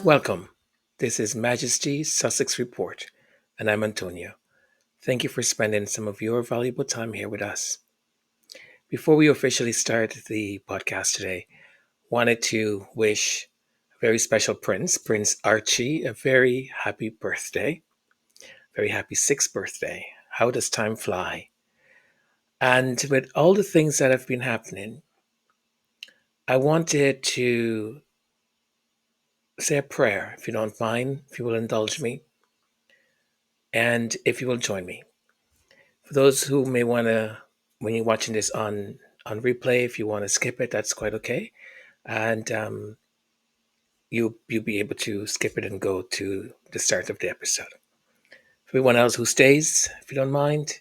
Welcome. This is Majesty Sussex Report, and I'm Antonio. Thank you for spending some of your valuable time here with us. Before we officially start the podcast today, wanted to wish a very special Prince Archie, a very happy birthday, very happy 6th birthday. How does time fly? And with all the things that have been happening, I wanted to say a prayer, if you don't mind, if you will indulge me, and if you will join me. For those who may want to, when you're watching this on replay, if you want to skip it, that's quite okay. And you'll be able to skip it and go to the start of the episode. For everyone else who stays, if you don't mind,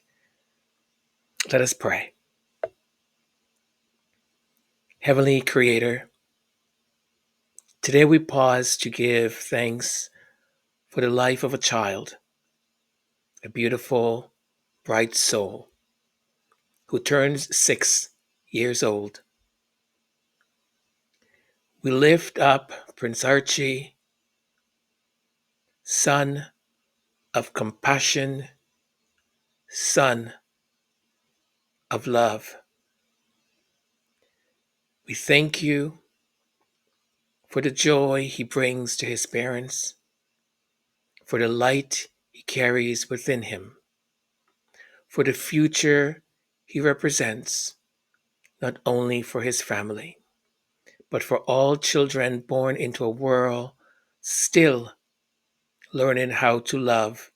let us pray. Heavenly Creator, today we pause to give thanks for the life of a child, a beautiful, bright soul who turns 6 years old. We lift up Prince Archie, son of compassion, son of love. We thank you for the joy he brings to his parents, for the light he carries within him, for the future he represents, not only for his family, but for all children born into a world still learning how to love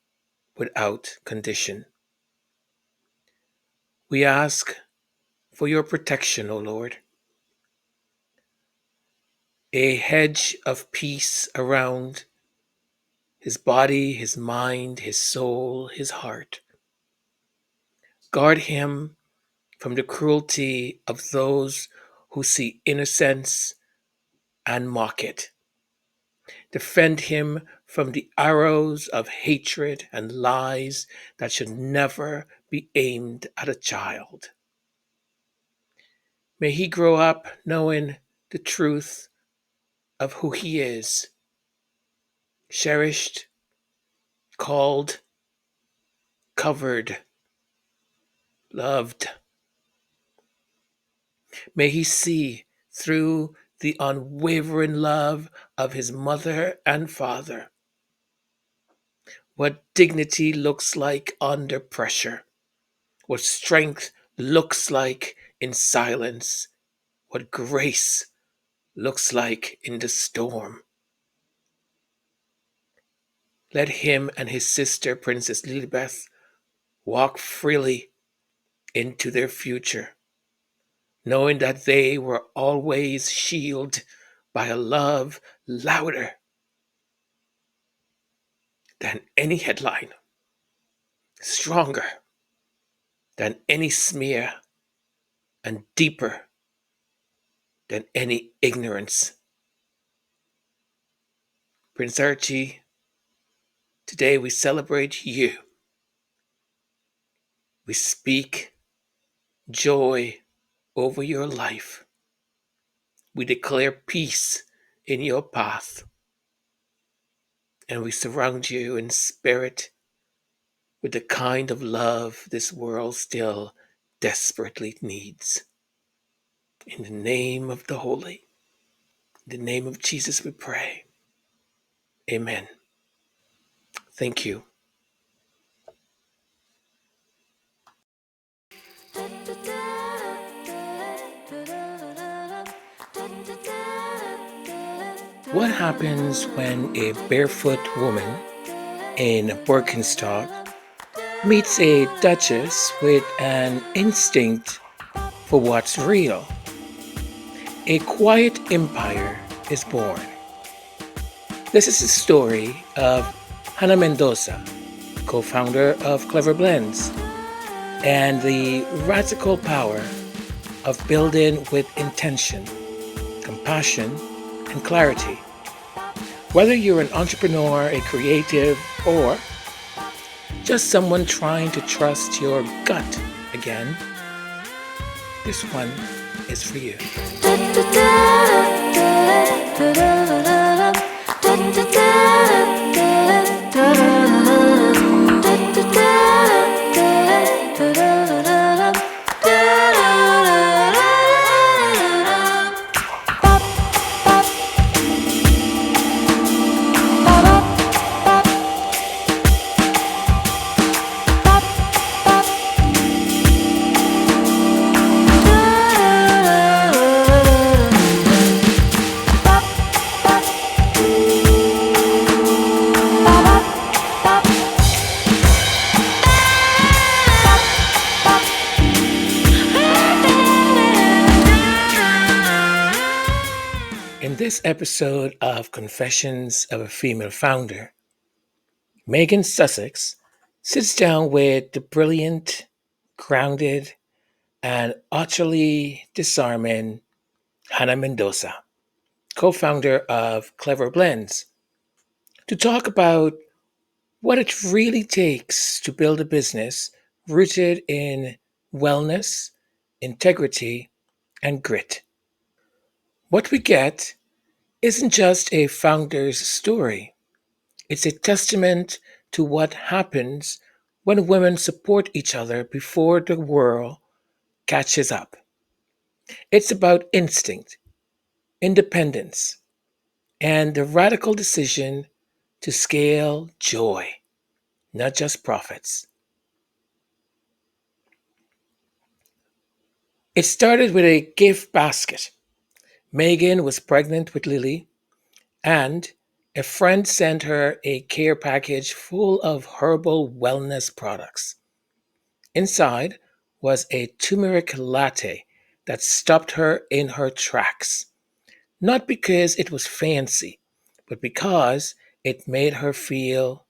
without condition. We ask for your protection, O Lord, a hedge of peace around his body, his mind, his soul, his heart. Guard him from the cruelty of those who see innocence and mock it. Defend him from the arrows of hatred and lies that should never be aimed at a child. May he grow up knowing the truth of who he is, cherished, called, covered, loved. May he see through the unwavering love of his mother and father what dignity looks like under pressure, what strength looks like in silence, what grace looks like in the storm. Let him and his sister, Princess Lilibeth, walk freely into their future, knowing that they were always shielded by a love louder than any headline, stronger than any smear, and deeper than any ignorance. Prince Archie, today we celebrate you. We speak joy over your life. We declare peace in your path. And we surround you in spirit with the kind of love this world still desperately needs. In the name of the Holy, in the name of Jesus we pray. Amen. Thank you. What happens when a barefoot woman in Birkenstock meets a duchess with an instinct for what's real? A quiet empire is born. This is the story of Hanna Mendoza, co-founder of Clevr Blends, and the radical power of building with intention, compassion, and clarity. Whether you're an entrepreneur, a creative, or just someone trying to trust your gut again, this one is for you. In this episode of Confessions of a Female Founder, Meghan Sussex sits down with the brilliant, grounded, and utterly disarming Hanna Mendoza, co-founder of Clevr Blends, to talk about what it really takes to build a business rooted in wellness, integrity, and grit. What we get isn't just a founder's story. It's a testament to what happens when women support each other before the world catches up. It's about instinct, independence, and the radical decision to scale joy, not just profits. It started with a gift basket. Meghan was pregnant with Lily, and a friend sent her a care package full of herbal wellness products. Inside was a turmeric latte that stopped her in her tracks, not because it was fancy, but because it made her feel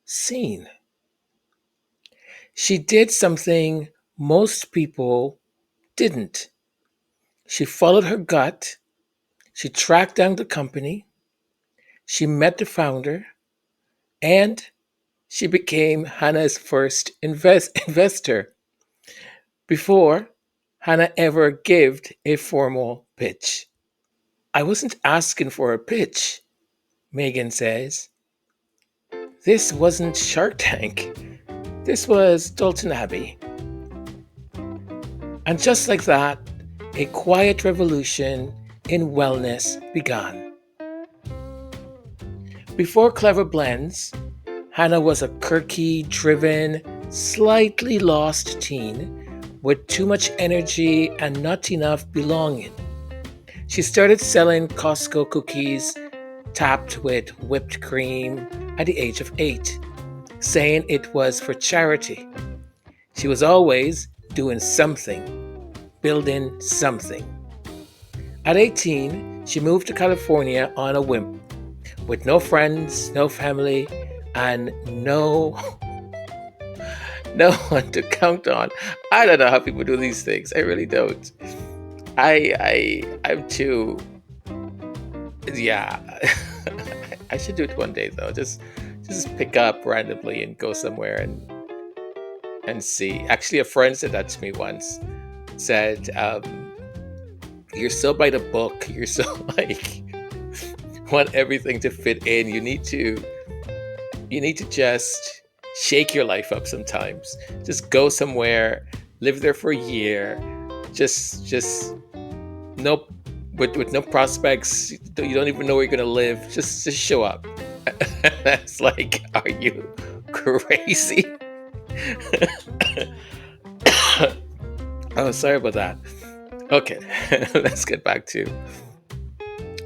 seen. She did something most people didn't. She followed her gut, she tracked down the company, she met the founder, and she became Hannah's first investor before Hannah ever gave a formal pitch. I wasn't asking for a pitch, Meghan says. This wasn't Shark Tank. This was Dalton Abbey. And just like that, a quiet revolution in wellness began. Before Clevr Blends, Hanna was a quirky, driven, slightly lost teen with too much energy and not enough belonging. She started selling Costco cookies topped with whipped cream at the age of 8, saying it was for charity. She was always doing something, building something. At 18, she moved to California on a whim, with no friends, no family, and no one to count on. I don't know how people do these things. I really don't. I'm too. Yeah, I should do it one day though. Just pick up randomly and go somewhere and see. Actually, a friend said that to me once. Said, "You're so by the book. You're so like want everything to fit in. You need to just shake your life up sometimes. Just go somewhere, live there for a year. Just no with no prospects. You don't even know where you're gonna live. Just show up." That's like, are you crazy? Oh, sorry about that. Okay, let's get back to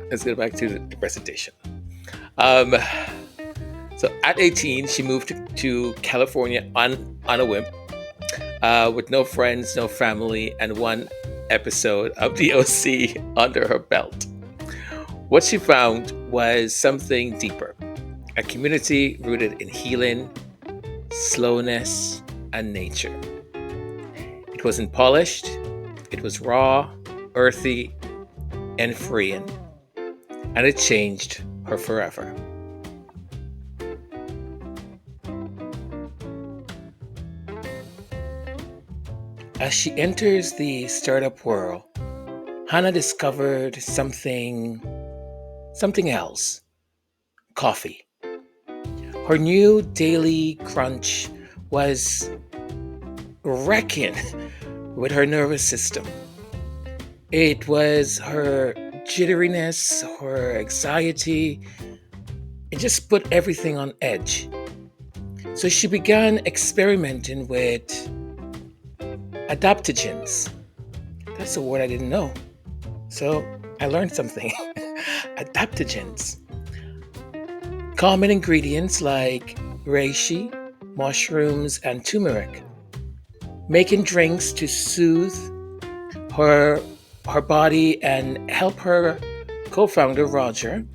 the presentation. So at 18, she moved to California on a whim, with no friends, no family, and one episode of the OC under her belt. What she found was something deeper, a community rooted in healing, slowness, and nature. It wasn't polished, it was raw, earthy, and freeing, and it changed her forever. As she enters the startup world, Hanna discovered something else: coffee. Her new daily crunch was wrecking with her nervous system. It was her jitteriness, her anxiety. It just put everything on edge. So she began experimenting with adaptogens. That's a word I didn't know. So I learned something. Adaptogens. Common ingredients like reishi, mushrooms, and turmeric. Making drinks to soothe her body and help her co-founder Roger,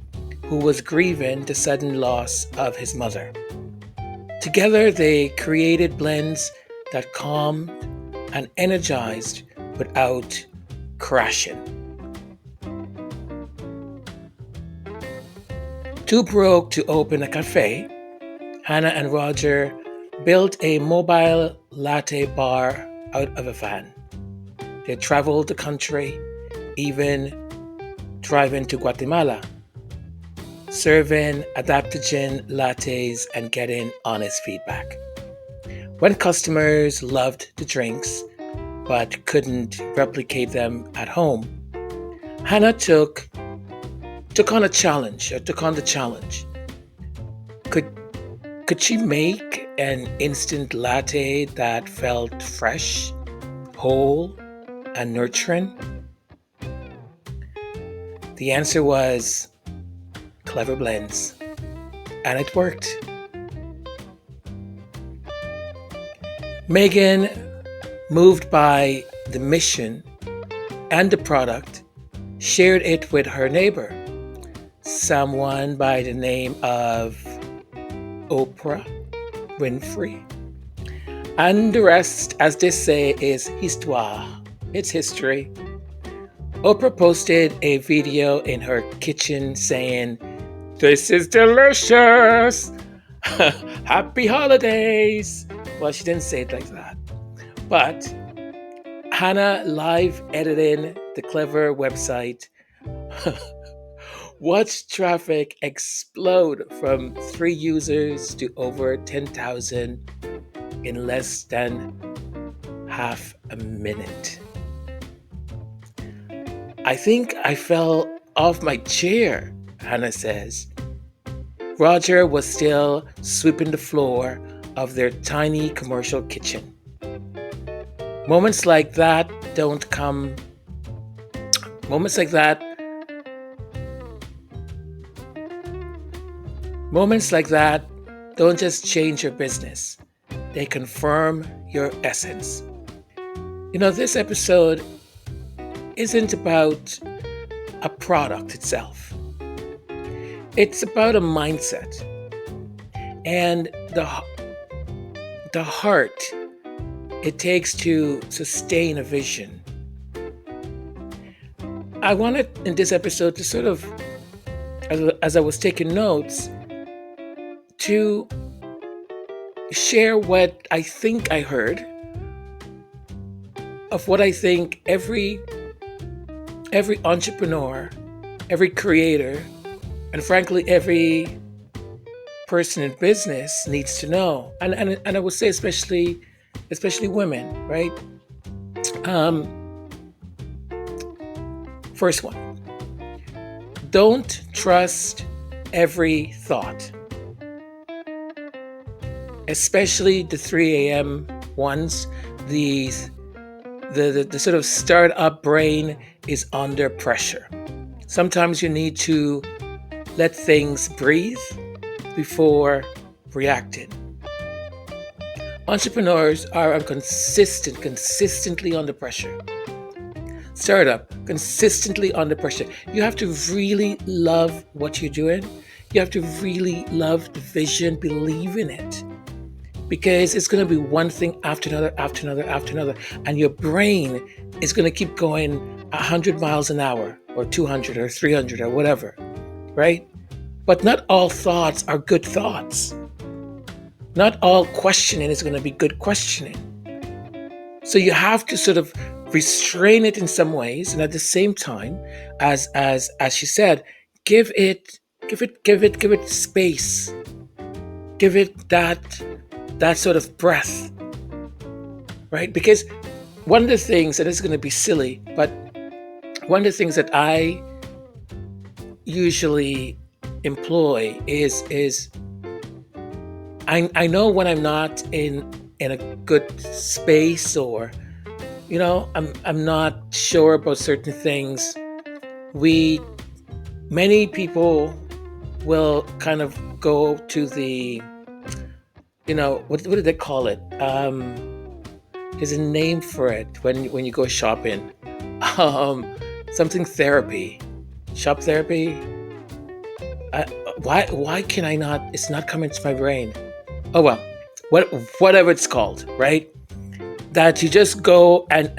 who was grieving the sudden loss of his mother. Together, they created blends that calmed and energized without crashing. Too broke to open a cafe, Hanna and Roger built a mobile latte bar out of a van. They traveled the country, even driving to Guatemala, serving adaptogen lattes and getting honest feedback. When customers loved the drinks but couldn't replicate them at home, Hanna took on the challenge. Could she make an instant latte that felt fresh, whole, and nurturing? The answer was Clevr Blends, and it worked. Meghan, moved by the mission and the product, shared it with her neighbor, someone by the name of Oprah Winfrey. And the rest, as they say, is histoire. It's history. Oprah posted a video in her kitchen saying, "This is delicious! Happy holidays!" Well, she didn't say it like that. But Hanna live editing the Clevr website watched traffic explode from 3 users to over 10,000 in less than half a minute. "I think I fell off my chair," Hanna says. Roger was still sweeping the floor of their tiny commercial kitchen. Moments like that don't come. Moments like that don't just change your business. They confirm your essence. This episode isn't about a product itself. It's about a mindset and the heart it takes to sustain a vision. I wanted in this episode to sort of, as I was taking notes, to share what I think I heard of what I think every entrepreneur, every creator, and frankly, every person in business needs to know. And I would say especially women, right? First one, don't trust every thought, especially the 3 a.m. ones. The sort of startup brain is under pressure. Sometimes you need to let things breathe before reacting. Entrepreneurs are consistently under pressure. Startup, consistently under pressure. You have to really love what you're doing. You have to really love the vision, believe in it. Because it's going to be one thing after another. And your brain is going to keep going 100 miles an hour or 200 or 300 or whatever, right? But not all thoughts are good thoughts. Not all questioning is going to be good questioning. So you have to sort of restrain it in some ways, and at the same time, as she said, give it space, give it that sort of breath, right? Because one of the things, and it's going to be silly, but one of the things that I usually employ is I know when I'm not in a good space, or I'm not sure about certain things. Many people will kind of go to the what do they call it? There's a name for it when you go shopping. Something therapy, shop therapy. Why can I not? It's not coming to my brain. Oh well, whatever it's called, right? That you just go and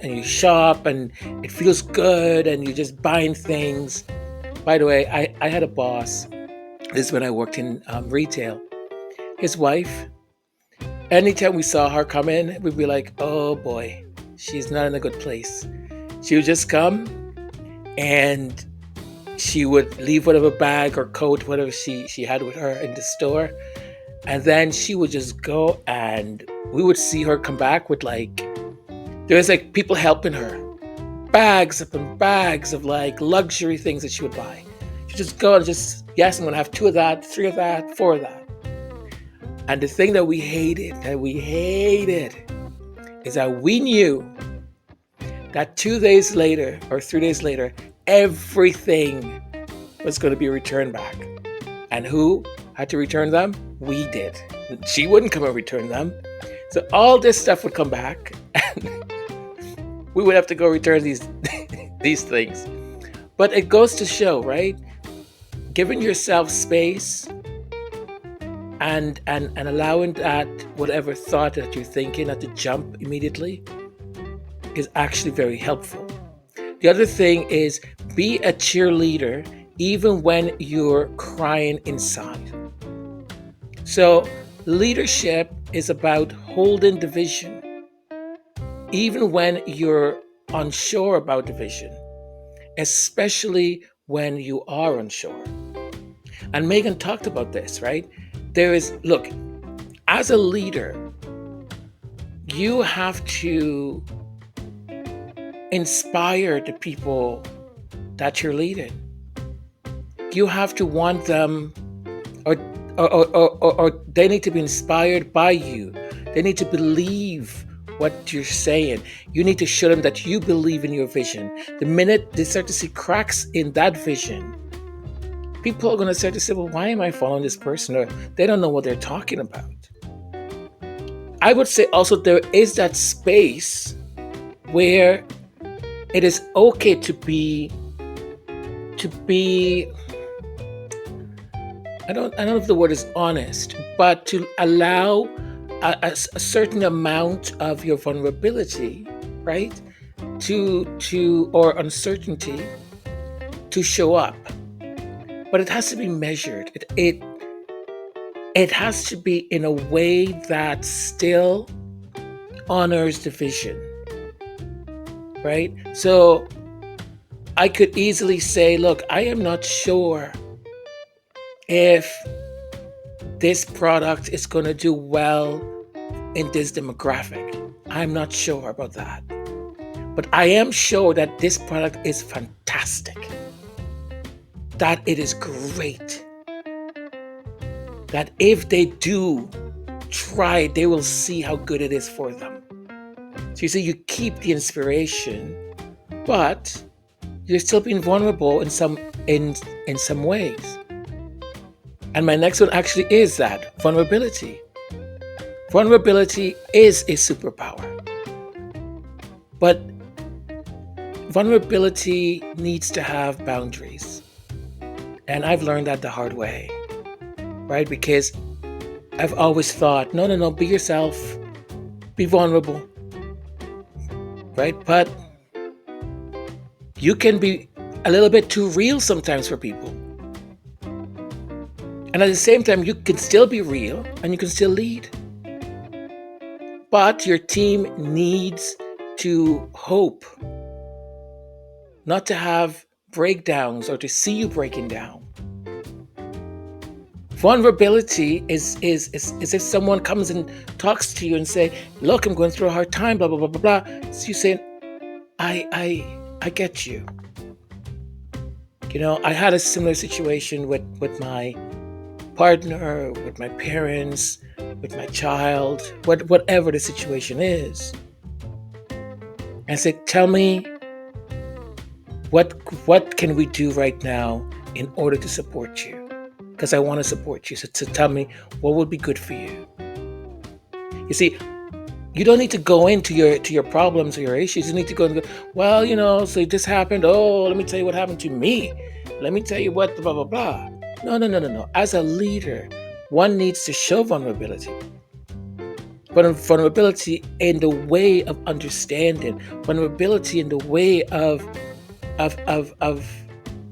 you shop and it feels good and you're just buying things. By the way, I had a boss. This is when I worked in retail. His wife, anytime we saw her come in, we'd be like, oh boy, she's not in a good place. She would just come and she would leave whatever bag or coat, whatever she had with her in the store. And then she would just go, and we would see her come back with there's people helping her. Bags upon bags of luxury things that she would buy. She'd just go and yes, I'm going to have 2 of that, 3 of that, 4 of that. And the thing that we hated, is that we knew that 2 days later or 3 days later, everything was going to be returned back. And who had to return them? We did. She wouldn't come and return them. So all this stuff would come back and we would have to go return these things. But it goes to show, right? Giving yourself space and allowing that whatever thought that you're thinking not to jump immediately is actually very helpful. The other thing is be a cheerleader even when you're crying inside. So leadership is about holding the vision, even when you're unsure about the vision, especially when you are unsure. And Meghan talked about this, right? Look, as a leader, you have to inspire the people that you're leading. You have to want them, or they need to be inspired by you. They need to believe what you're saying. You need to show them that you believe in your vision. The minute they start to see cracks in that vision, people are going to start to say, well, why am I following this person? Or they don't know what they're talking about. I would say also there is that space where it is okay to be I don't know if the word is honest, but to allow a certain amount of your vulnerability, right, or uncertainty to show up. But it has to be measured. It has to be in a way that still honors the vision, right? So I could easily say, look, I am not sure if this product is going to do well in this demographic. I'm not sure about that. But I am sure that this product is fantastic, that it is great, that if they do try it, they will see how good it is for them. So you see, you keep the inspiration, but you're still being vulnerable in some ways. And my next one actually is that vulnerability. Vulnerability is a superpower. But vulnerability needs to have boundaries. And I've learned that the hard way, right? Because I've always thought, no, be yourself, be vulnerable, right? But you can be a little bit too real sometimes for people. And at the same time, you can still be real and you can still lead. But your team needs to hope, not to have breakdowns or to see you breaking down. Vulnerability is if someone comes and talks to you and say, "Look, I'm going through a hard time," blah blah blah blah blah. So you say, "I get you." I had a similar situation with my partner, with my parents, with my child, whatever the situation is. And I said, "Tell me, what can we do right now in order to support you? Because I want to support you. So tell me what would be good for you." You see, you don't need to go into your problems or your issues. You need to go and go, "Well, so this happened. Oh, let me tell you what happened to me. Let me tell you what blah blah blah." No. As a leader, one needs to show vulnerability. But vulnerability in the way of understanding, vulnerability in the way of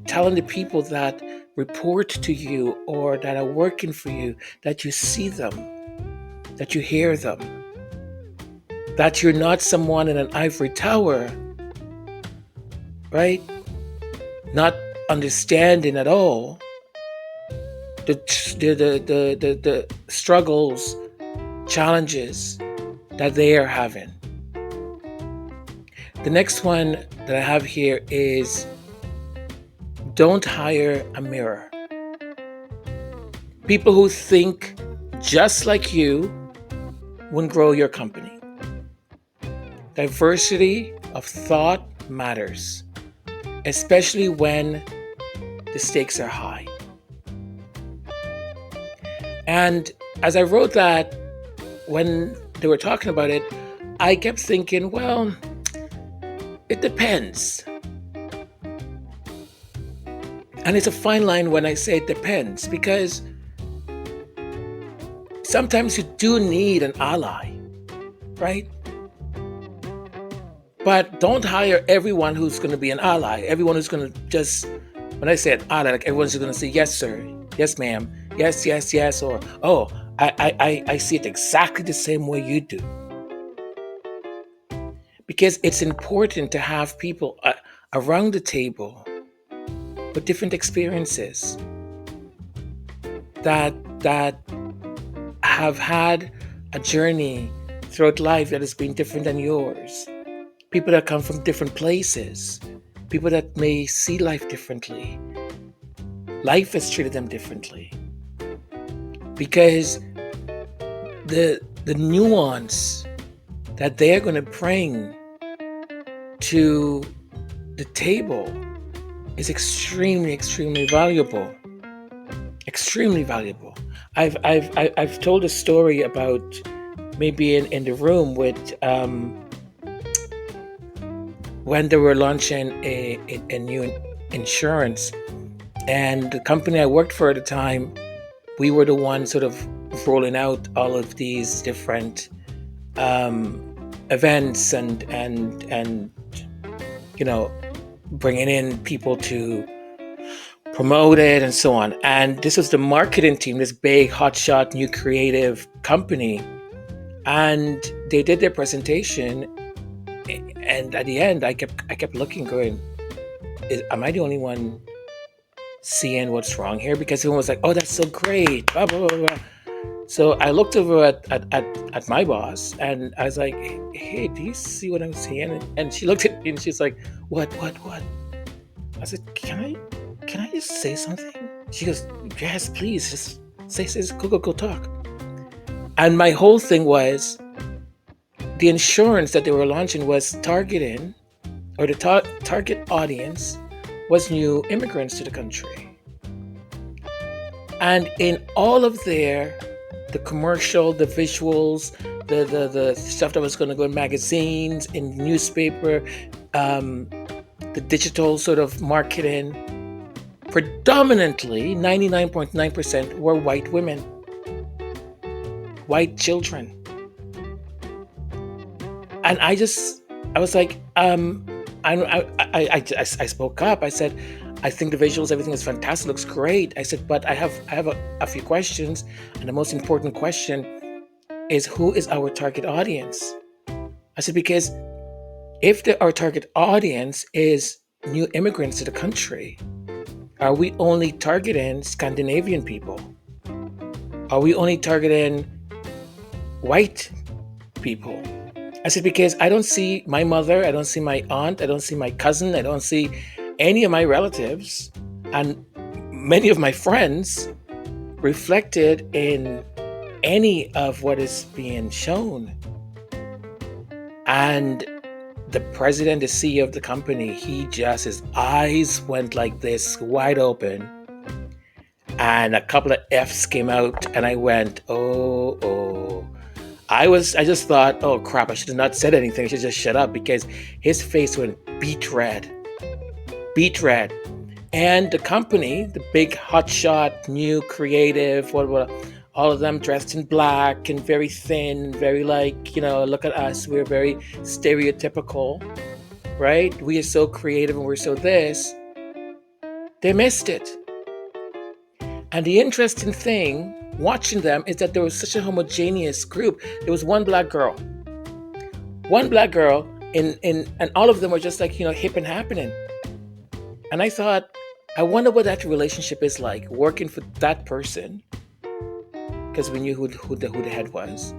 telling the people that report to you or that are working for you that you see them, that you hear them, that you're not someone in an ivory tower, right? Not understanding at all the struggles, challenges that they are having. The next one that I have here is, don't hire a mirror. People who think just like you won't grow your company. Diversity of thought matters, especially when the stakes are high. And as I wrote that, when they were talking about it, I kept thinking, well, it depends. And it's a fine line when I say it depends, because sometimes you do need an ally, right? But don't hire everyone who's going to be an ally. Everyone who's going to just, when I say an ally, like everyone's going to say, "Yes, sir. Yes, ma'am. Yes, yes, yes." Or, "Oh, I see it exactly the same way you do." Because it's important to have people around the table with different experiences that have had a journey throughout life that has been different than yours. People that come from different places, people that may see life differently. Life has treated them differently. Because the nuance that they're going to bring to the table is extremely, extremely valuable. Extremely valuable. I've told a story about maybe in the room with when they were launching a new insurance, and the company I worked for at the time, we were the ones sort of rolling out all of these different events and bringing in people to promote it and so on. And this was the marketing team, this big hotshot new creative company, and they did their presentation. And at the end, I kept looking, going, "Am I the only one seeing what's wrong here?" Because everyone was like, "Oh, that's so great, blah blah blah blah." So I looked over at my boss, and I was like, "Hey, do you see what I'm seeing?" And she looked at me and she's like, "What?" I said, Can I just say something?" She goes, "Yes, please, just say, go talk." And my whole thing was, the insurance that they were launching was targeting, or the target audience was new immigrants to the country. And in all of the commercial, the visuals, the stuff that was going to go in magazines, in newspaper, the digital sort of marketing, predominantly 99.9% were white women, white children. And I was like, I spoke up. I said, I think the visuals, everything is fantastic, looks great. I said, but I have a few questions, and the most important question is, who is our target audience? I said, because if our target audience is new immigrants to the country, are we only targeting Scandinavian people? Are we only targeting white people? I said, because I don't see my mother, I don't see my aunt, I don't see my cousin, I don't see any of my relatives and many of my friends reflected in any of what is being shown. And the president, the CEO of the company, his eyes went like this, wide open. And a couple of F's came out, and I went, oh. I just thought, oh crap, I should have not said anything. I should just shut up, because his face went beet red. And the company, the big hotshot, new creative, all of them dressed in black and very thin, very look at us, we're very stereotypical, right? We are so creative and we're so this. They missed it. And the interesting thing watching them is that there was such a homogeneous group. There was one black girl, and all of them were just hip and happening. And I thought, I wonder what that relationship is like, working for that person, because we knew who the head was,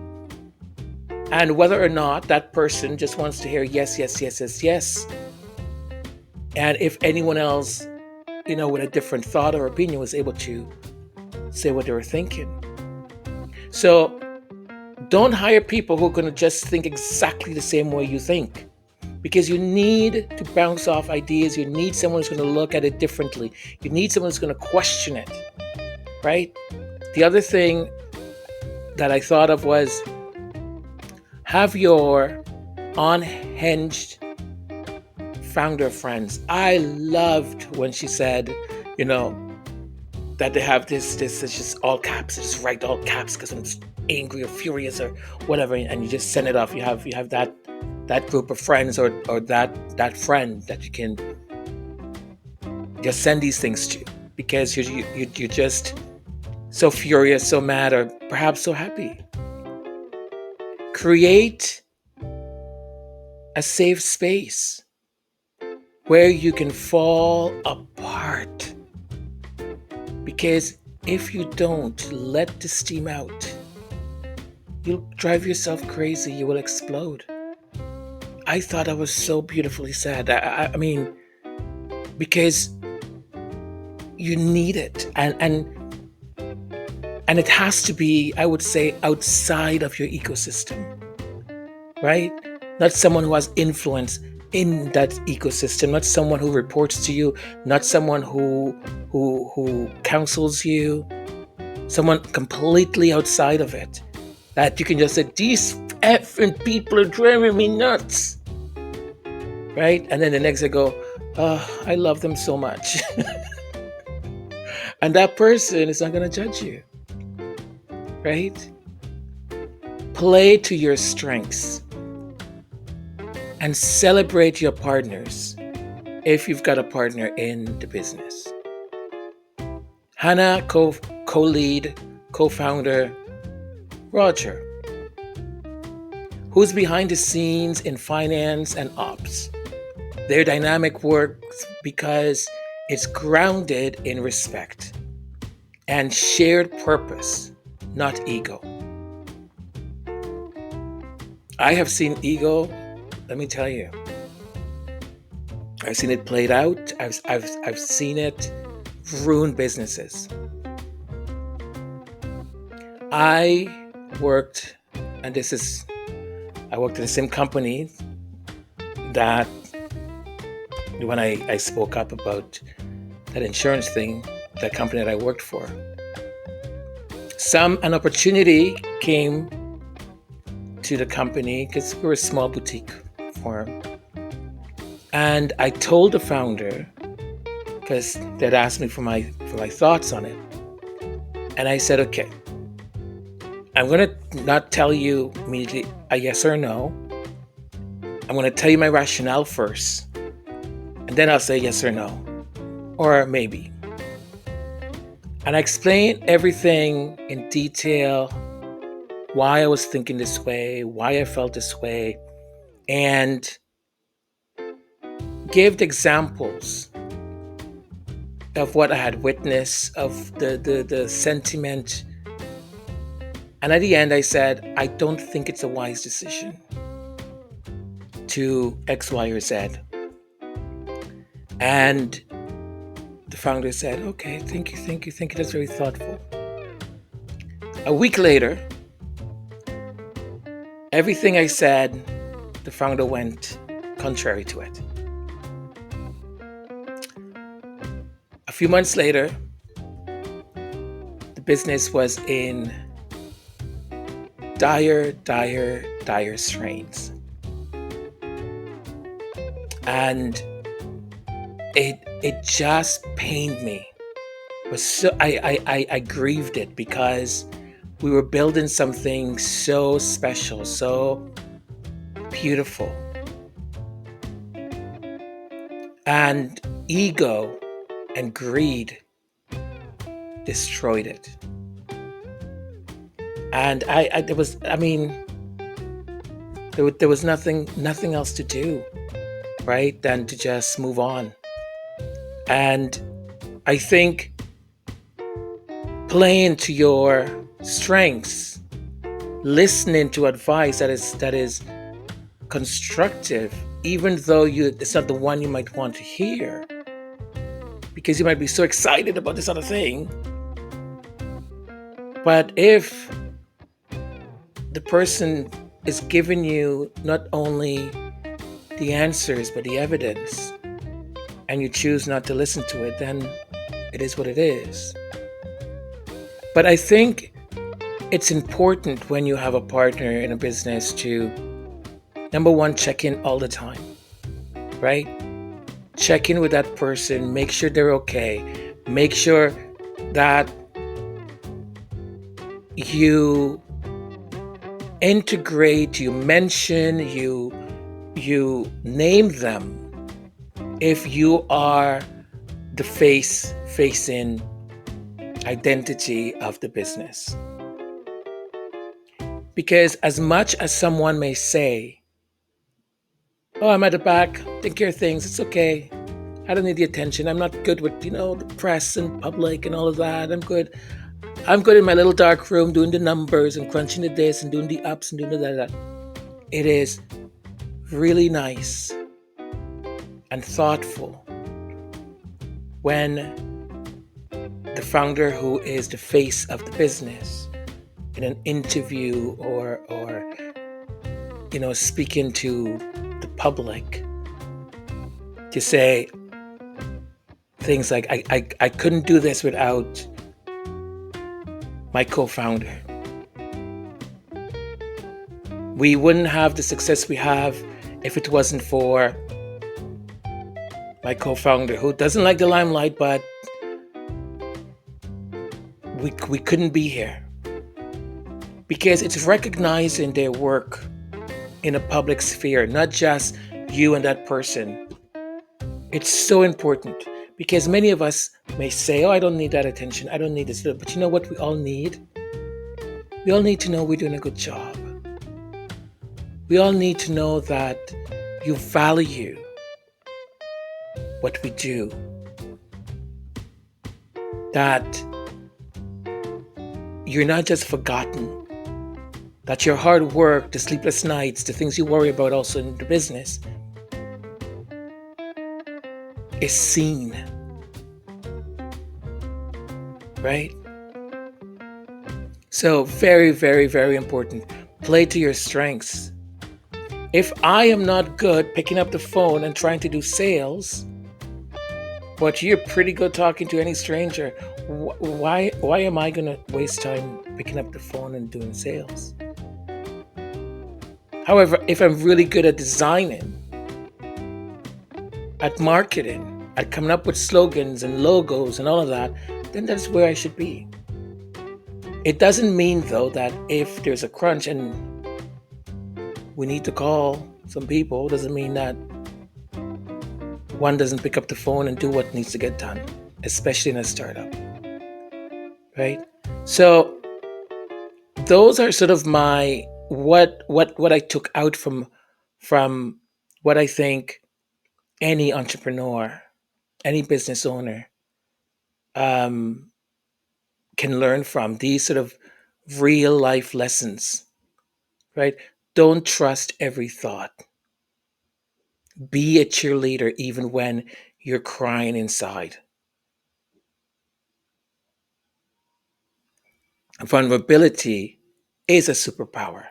and whether or not that person just wants to hear yes. And if anyone else, with a different thought or opinion was able to say what they were thinking. So don't hire people who are going to just think exactly the same way you think, because you need to bounce off ideas. You need someone who's going to look at it differently. You need someone who's going to question it, right? The other thing that I thought of was, have your unhinged founder friends. I loved when she said, that they have this, it's just all caps, just write all caps because I'm angry or furious or whatever, and you just send it off. You have that group of friends or that friend that you can just send these things to, because you're just so furious, so mad, or perhaps so happy. Create a safe space where you can fall apart. Because if you don't let the steam out, you'll drive yourself crazy. You will explode. I thought that was so beautifully said. I mean, because you need it. And it has to be, I would say, outside of your ecosystem, right? Not someone who has influence in that ecosystem, not someone who reports to you, not someone who counsels you, someone completely outside of it, that you can just say, these effing people are driving me nuts, right? And then the next day go, oh, I love them so much. And that person is not going to judge you, right? Play to your strengths and celebrate your partners if you've got a partner in the business. Hanna, co-lead, co-founder, Roger, who's behind the scenes in finance and ops. Their dynamic works because it's grounded in respect and shared purpose, not ego. I have seen ego. Let me tell you, I've seen it played out. I've seen it ruin businesses. I worked in the same company that when I spoke up about that insurance thing, that company that I worked for, an opportunity came to the company because we're a small boutique firm. And I told the founder, because they'd asked me for my thoughts on it. And I said, okay, I'm going to not tell you immediately a yes or no. I'm going to tell you my rationale first. And then I'll say yes or no. or maybe. And I explained everything in detail, why I was thinking this way, why I felt this way, and gave examples of what I had witnessed, of the sentiment. And at the end, I said, I don't think it's a wise decision to X, Y, or Z. And the founder said, okay, thank you. That's very thoughtful. A week later, everything I said, the founder went contrary to it. A few months later, the business was in dire strains. And it just pained me. It was so I grieved it, because we were building something so special, so beautiful. And ego and greed destroyed it. And there was nothing else to do, right, than to just move on. And I think playing to your strengths, listening to advice that is constructive, even though it's not the one you might want to hear, because you might be so excited about this other thing. But if the person is giving you not only the answers but the evidence, and you choose not to listen to it, then it is what it is. But I think it's important when you have a partner in a business to, number one, check in all the time, right? Check in with that person, make sure they're okay, make sure that you integrate, you mention, you name them if you are the facing identity of the business. Because as much as someone may say, oh, I'm at the back, take care of things, it's okay, I don't need the attention, I'm not good with, the press and public and all of that, I'm good in my little dark room doing the numbers and crunching the this and doing the ups and doing the that. It is really nice and thoughtful when the founder, who is the face of the business, in an interview or speaking to the public, to say things like, I couldn't do this without my co-founder. We wouldn't have the success we have if it wasn't for my co-founder, who doesn't like the limelight, but we couldn't be here. Because it's recognizing their work in a public sphere, not just you and that person. It's so important, because many of us may say, oh, I don't need that attention, I don't need this. But you know what we all need? We all need to know we're doing a good job. We all need to know that you value what we do. That you're not just forgotten. That your hard work, the sleepless nights, the things you worry about also in the business is seen. Right? So very, very, very important. Play to your strengths. If I am not good picking up the phone and trying to do sales, but you're pretty good talking to any stranger, why am I going to waste time picking up the phone and doing sales? However, if I'm really good at designing, at marketing, at coming up with slogans and logos and all of that, then that's where I should be. It doesn't mean, though, that if there's a crunch and we need to call some people, doesn't mean that one doesn't pick up the phone and do what needs to get done, especially in a startup, right? So those are sort of my what I took out from what I think any entrepreneur, any business owner um, can learn from these sort of real life lessons, right? Don't trust every thought. Be a cheerleader even when you're crying inside. Vulnerability is a superpower,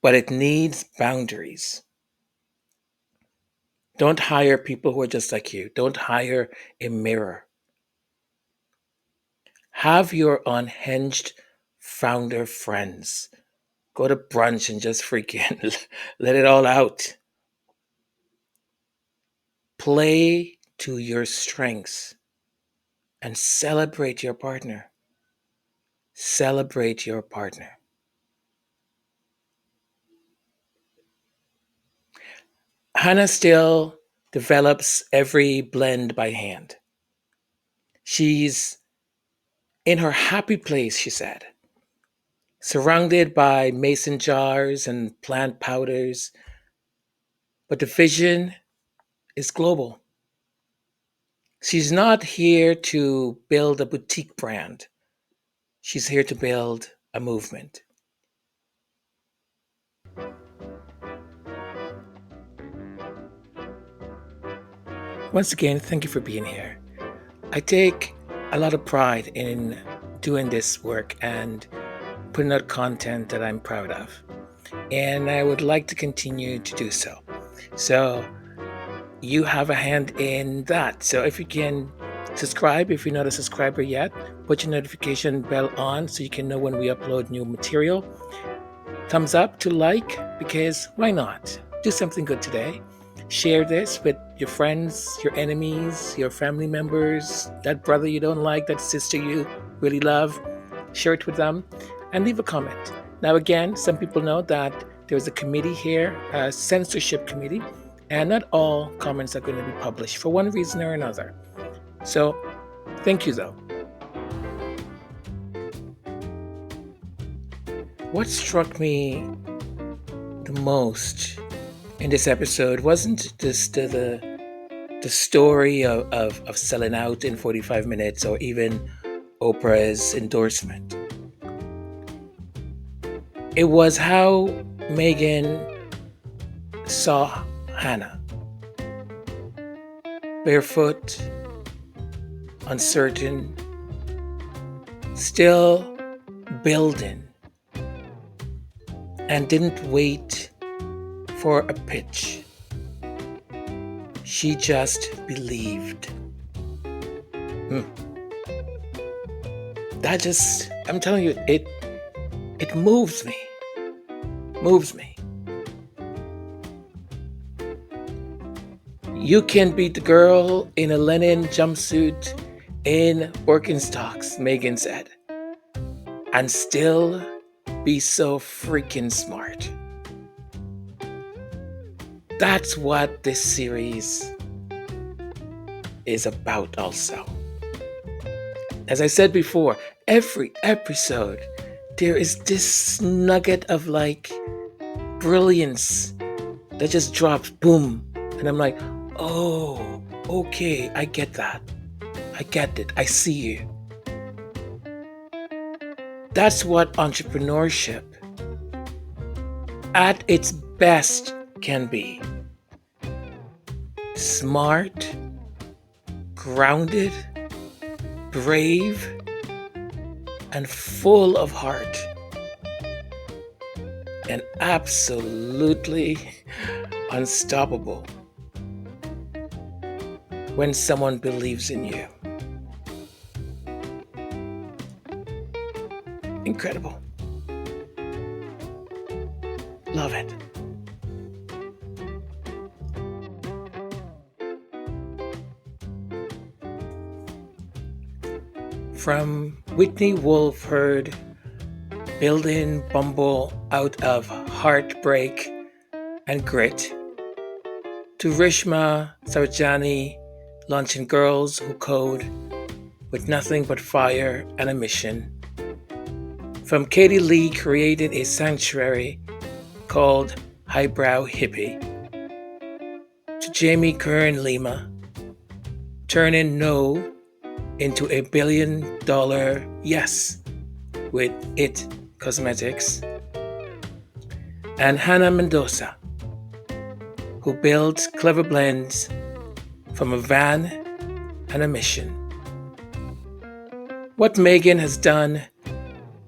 but it needs boundaries. Don't hire people who are just like you. Don't hire a mirror. Have your unhinged founder friends. Go to brunch and just freaking let it all out. Play to your strengths and celebrate your partner. Celebrate your partner. Hannah still develops every blend by hand. She's in her happy place, she said, surrounded by mason jars and plant powders, but the vision is global. She's not here to build a boutique brand. She's here to build a movement. Once again, thank you for being here. I take a lot of pride in doing this work and putting out content that I'm proud of. And I would like to continue to do so. So you have a hand in that. So if you can subscribe, if you're not a subscriber yet, put your notification bell on so you can know when we upload new material. Thumbs up to like, because why not? Do something good today. Share this with your friends, your enemies, your family members, that brother you don't like, that sister you really love. Share it with them and leave a comment. Now, again, some people know that there's a committee here, a censorship committee, and not all comments are going to be published for one reason or another. So, thank you though. What struck me the most in this episode wasn't just the story of selling out in 45 minutes or even Oprah's endorsement. It was how Meghan saw Hannah. Barefoot, uncertain, still building, and didn't wait for a pitch. She just believed. That just, I'm telling you, it moves me. Moves me. You can beat the girl in a linen jumpsuit in Birkenstocks, Meghan said, and still be so freaking smart. That's what this series is about also. As I said before, every episode, there is this nugget of like brilliance that just drops, boom. And I'm like, oh, okay, I get that. I get it. I see you. That's what entrepreneurship at its best can be. Smart, grounded, brave, and full of heart. And absolutely unstoppable when someone believes in you. Incredible. Love it. From Whitney Wolf Herd, building Bumble out of heartbreak and grit, to Rishma Sarajani, launching Girls Who Code with nothing but fire and a mission. From Katie Lee created a sanctuary called Highbrow Hippie, to Jamie Kern Lima, turning no into $1 billion yes with IT Cosmetics, and Hanna Mendoza, who built Clevr Blends from a van and a mission. What Meghan has done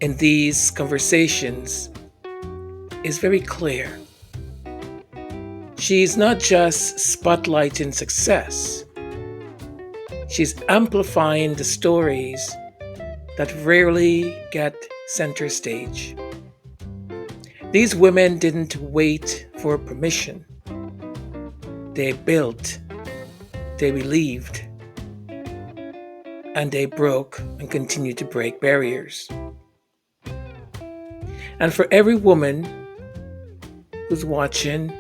in these conversations is very clear. She's not just spotlighting success, she's amplifying the stories that rarely get center stage. These women didn't wait for permission. They built, they believed, and they broke and continue to break barriers. And for every woman who's watching,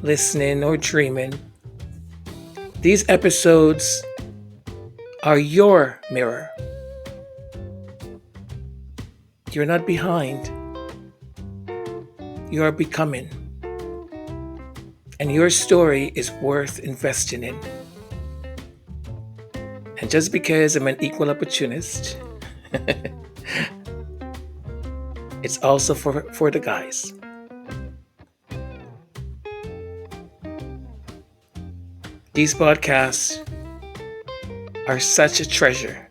listening, or dreaming, these episodes are your mirror. You're not behind. You are becoming. And your story is worth investing in. And just because I'm an equal opportunist, it's also for the guys. These podcasts are such a treasure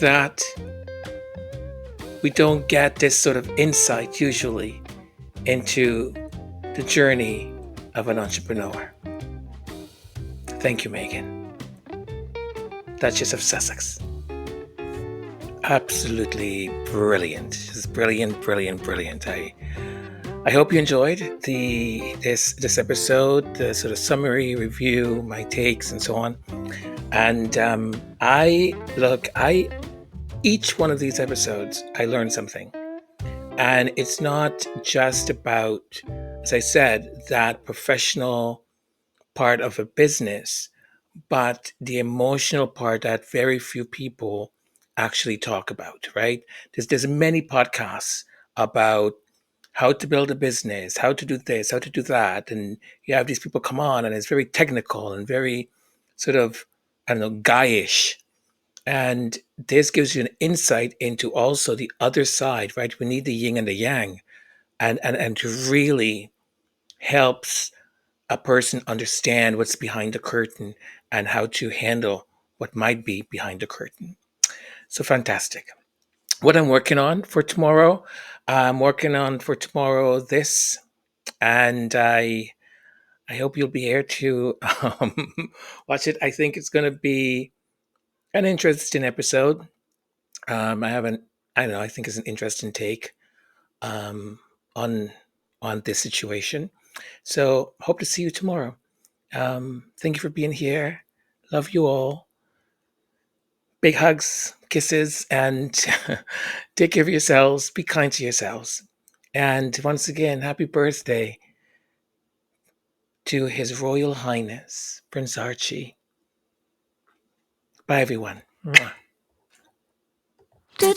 that we don't get this sort of insight usually into the journey of an entrepreneur. Thank you, Meghan, Duchess of Sussex. Absolutely brilliant. Just brilliant. I hope you enjoyed this episode, the sort of summary review, my takes, and so on. And each one of these episodes, I learned something. And it's not just about, as I said, that professional part of a business, but the emotional part that very few people actually talk about, right? There's many podcasts about how to build a business, how to do this, how to do that. And you have these people come on and it's very technical and very sort of, guyish. And this gives you an insight into also the other side, right? We need the yin and the yang, and to really helps a person understand what's behind the curtain and how to handle what might be behind the curtain. So fantastic. What I'm working on for tomorrow, this, and I hope you'll be here to watch it. I think it's going to be an interesting episode. I think it's an interesting take on this situation. So hope to see you tomorrow. Thank you for being here. Love you all. Big hugs, kisses, and take care of yourselves. Be kind to yourselves. And once again, happy birthday to His Royal Highness, Prince Archie. Bye, everyone. Mwah. Da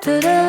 da